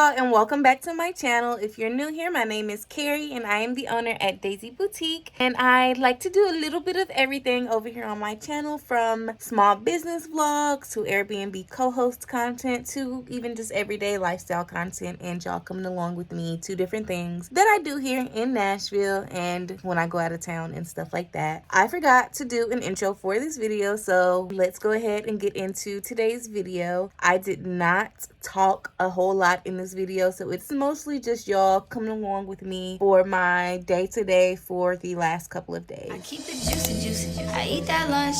y'all, and welcome back to my channel. If you're new here, my name is Carrie and I am the owner at Daisy Boutique, and I like to do a little bit of everything over here on my channel, from small business vlogs to Airbnb co-host content to even just everyday lifestyle content, and y'all coming along with me to different things that I do here in Nashville and when I go out of town and stuff like that. I forgot to do an intro for this video, so let's go ahead and get into today's video. I did not talk a whole lot in this video, so it's mostly just y'all coming along with me for my day-to-day for the last couple of days. I keep it juicy. I eat that lunch.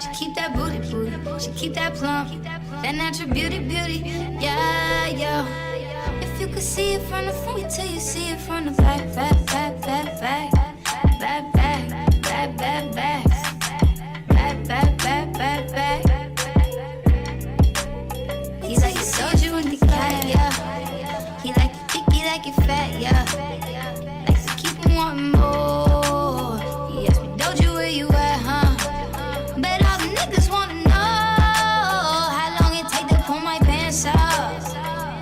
She keep that booty. She keep that plump. That natural beauty. Yeah, yo. If you could see it from the front, wait till you see it from the back. He like it soju and the cat, yeah. He like it thick, he like it fat, yeah. Likes to keep him wanting more. He asked me, Doja, where you at, huh? Bet all the niggas wanna know how long it take to pull my pants off.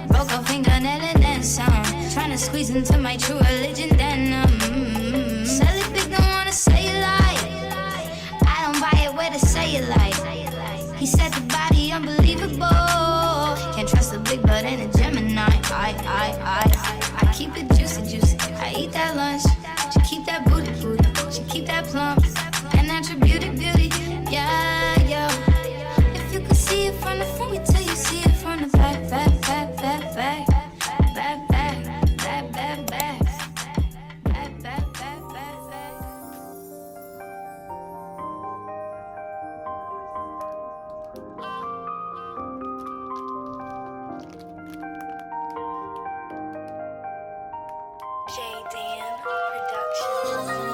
Broke a fingernail and then some. Tryna squeeze into my true religion, then Sally Big don't wanna say it like I don't buy it where to say it like. He said the body unbelievable. Can't trust a big butt and a Gemini. I keep it juicy. I eat that lunch. She keep that booty. She keep that plump. And natural beauty. Yeah, yo. If you could see it from the front, wait till you see it from the back. J-Dan Productions.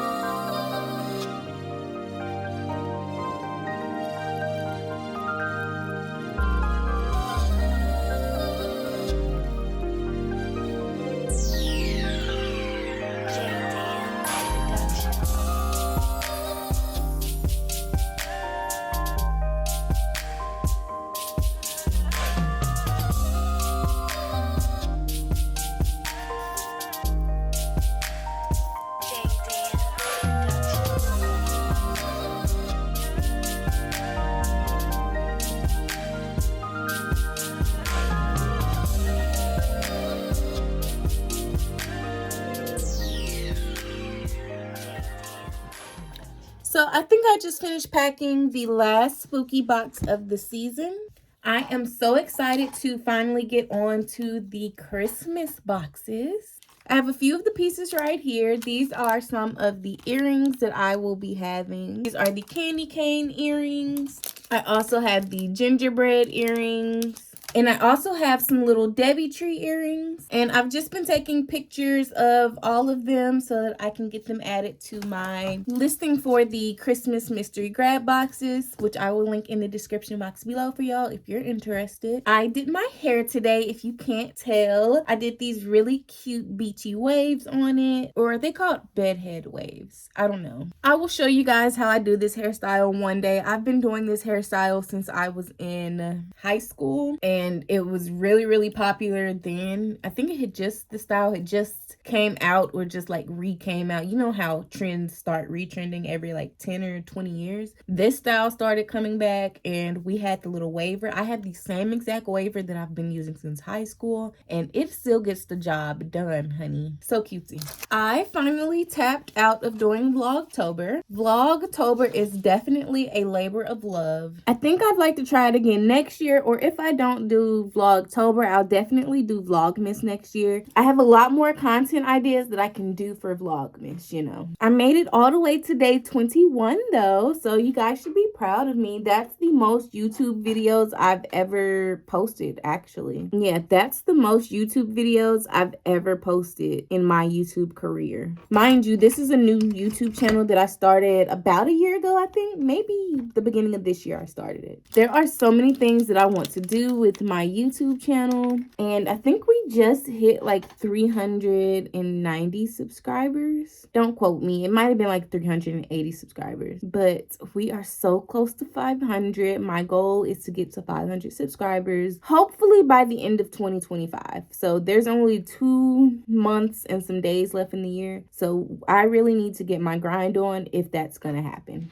So I think I just finished packing the last spooky box of the season. I am so excited to finally get on to the Christmas boxes. I have a few of the pieces right here. These are some of the earrings that I will be having. These are the candy cane earrings. I also have the gingerbread earrings. And I also have some little Debbie tree earrings. And I've just been taking pictures of all of them so that I can get them added to my listing for the Christmas mystery grab boxes, which I will link in the description box below for y'all if you're interested. I did my hair today, if you can't tell. I did these really cute beachy waves on it, or are they called bedhead waves? I don't know. I will show you guys how I do this hairstyle one day. I've been doing this hairstyle since I was in high school, and it was really popular then. I think the style had just came out, or just like came out. You know how trends start retrending every like 10 or 20 years. This style started coming back, and we had the little waver. I have the same exact waver that I've been using since high school, and it still gets the job done, honey. So cutesy. I finally tapped out of doing Vlogtober. Vlogtober is definitely a labor of love. I think I'd like to try it again next year, or if I don't do Vlogtober, I'll definitely do Vlogmas next year. I have a lot more content ideas that I can do for Vlogmas, you know. I made it all the way to day 21 though, so you guys should be proud of me. That's the most YouTube videos I've ever posted, actually. Yeah, that's the most YouTube videos I've ever posted in my YouTube career. Mind you, this is a new YouTube channel that I started about a year ago, I think. Maybe the beginning of this year I started it. There are so many things that I want to do with with my YouTube channel. And I think we just hit like 390 subscribers. Don't quote me. It might have been like 380 subscribers. But we are so close to 500. My goal is to get to 500 subscribers, hopefully by the end of 2025. So there's only 2 months and some days left in the year. So I really need to get my grind on if that's going to happen.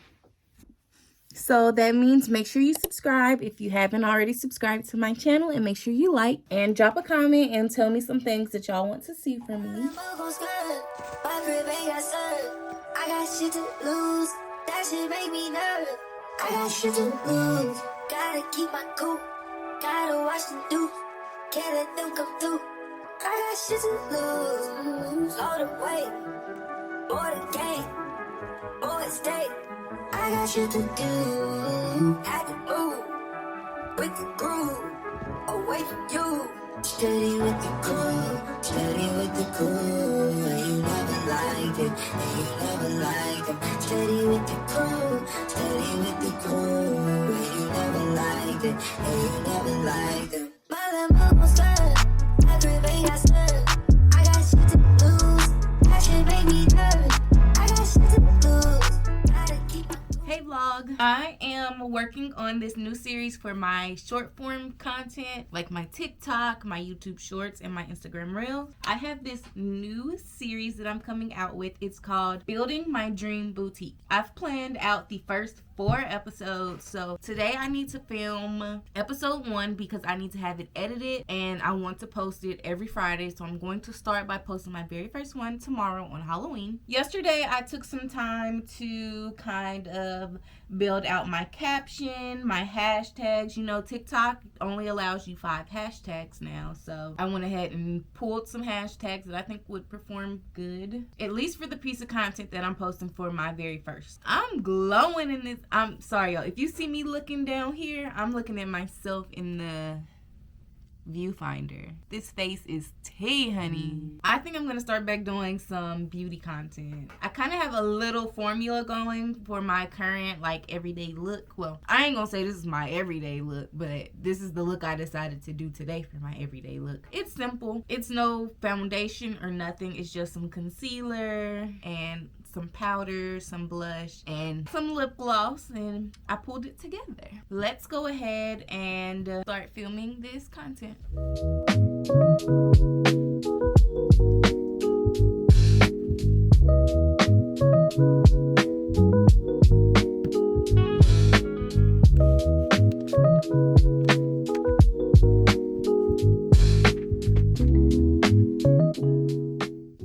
So that means make sure you subscribe if you haven't already subscribed to my channel, and make sure you like and drop a comment and tell me some things that y'all want to see from me. I got shit to lose. That shit make me nervous. I got shit to lose. Gotta keep my cool. Gotta watch the news. Can't let them come through. I got shit to lose. All the way. More the game. More at stake. I got shit to do. Had to move. With the groove. Away from you. Steady with the crew. Steady with the crew. And you never liked it. And you never liked it. Steady with the crew. Steady with the crew. And you never liked it. And you never liked it. My Lambo skirt. My crib ain't got skirt. I got shit to lose. That shit make me nervous. I got shit to lose. Gotta keep my Hey vlog, I am working on this new series for my short form content, like my TikTok, my YouTube shorts, and my Instagram reels. I have this new series that I'm coming out with. It's called Building My Dream Boutique. I've planned out the first 4 episodes, so today I need to film episode 1 because I need to have it edited and I want to post it every Friday. So I'm going to start by posting my very first one tomorrow on Halloween. Yesterday I took some time to kind of build out my caption, my hashtags. You know, TikTok only allows you 5 hashtags now, so I went ahead and pulled some hashtags that I think would perform good, at least for the piece of content that I'm posting for my very first. I'm glowing in this. I'm sorry, y'all. If you see me looking down here, I'm looking at myself in the viewfinder. This face is tea, honey. I think I'm gonna start back doing some beauty content. I kind of have a little formula going for my current like everyday look. Well, I ain't gonna say this is my everyday look, but this is the look I decided to do today for my everyday look. It's simple. It's no foundation or nothing. It's just some concealer and some powder, some blush, and some lip gloss, and I pulled it together. Let's go ahead and start filming this content.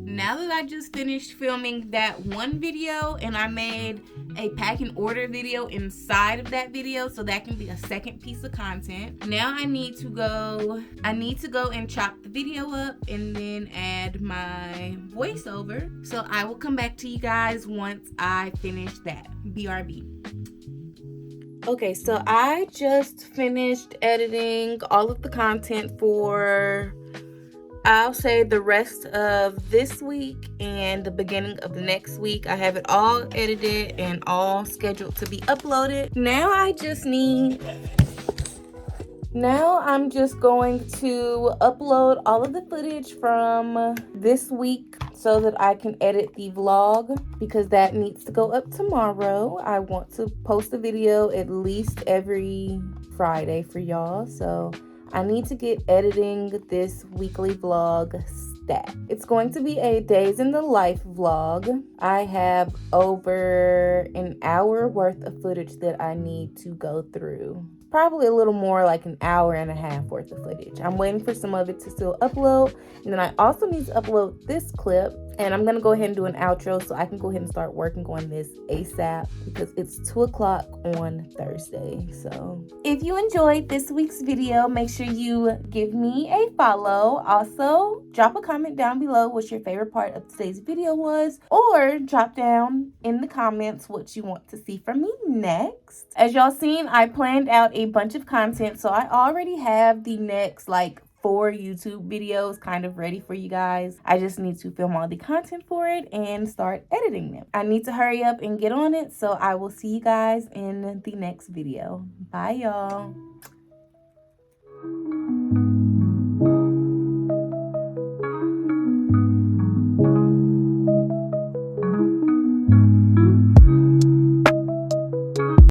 Now that I just finished filming that one video and I made a pack and order video inside of that video, so that can be a second piece of content. Now I need to go and chop the video up and then add my voiceover. So I will come back to you guys once I finish that. BRB. Okay, so I just finished editing all of the content for, I'll say, the rest of this week and the beginning of next week. I have it all edited and all scheduled to be uploaded. Now I'm just going to upload all of the footage from this week so that I can edit the vlog, because that needs to go up tomorrow. I want to post a video at least every Friday for y'all, so I need to get editing this weekly vlog stat. It's going to be a days in the life vlog. I have over an hour worth of footage that I need to go through. Probably a little more, like an hour and a half worth of footage. I'm waiting for some of it to still upload. And then I also need to upload this clip. And I'm going to go ahead and do an outro so I can go ahead and start working on this ASAP, because it's 2 o'clock on Thursday. So if you enjoyed this week's video, make sure you give me a follow. Also, drop a comment down below what your favorite part of today's video was, or drop down in the comments what you want to see from me next. As y'all seen, I planned out a bunch of content, so I already have the next 4 YouTube videos kind of ready for you guys. I just need to film all the content for it and start editing them. I need to hurry up and get on it, so I will see you guys in the next video. Bye, y'all.